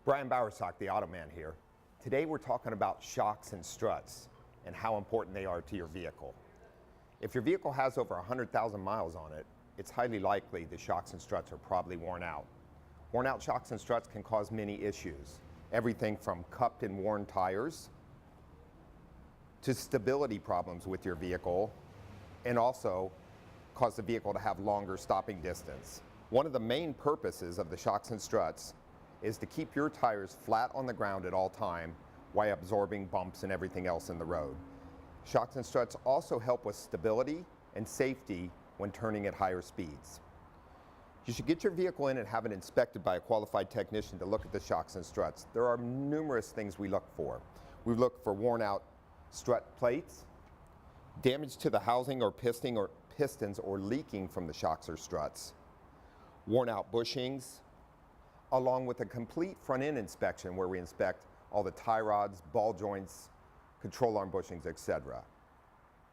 Brian Bowersock, the Auto Man here. Today we're talking about shocks and struts and how important they are to your vehicle. If your vehicle has over 100,000 miles on it, it's highly likely the shocks and struts are probably worn out. Worn out shocks and struts can cause many issues. Everything from cupped and worn tires to stability problems with your vehicle, and also cause the vehicle to have longer stopping distance. One of the main purposes of the shocks and struts is to keep your tires flat on the ground at all time while absorbing bumps and everything else in the road. Shocks and struts also help with stability and safety when turning at higher speeds. You should get your vehicle in and have it inspected by a qualified technician to look at the shocks and struts. There are numerous things we look for. We look for worn out strut plates, damage to the housing or pistons or leaking from the shocks or struts, worn out bushings, along with a complete front end inspection where we inspect all the tie rods, ball joints, control arm bushings, etc.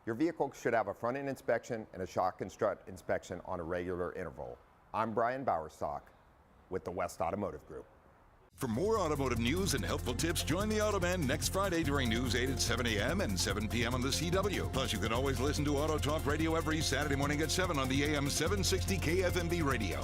Your vehicle should have a front end inspection and a shock and strut inspection on a regular interval. I'm Brian Bowersock with the West Automotive Group. For more automotive news and helpful tips, join the Automan next Friday during News 8 at 7 a.m. and 7 p.m. on the CW. Plus, you can always listen to Auto Talk Radio every Saturday morning at 7 on the AM 760 KFMB radio.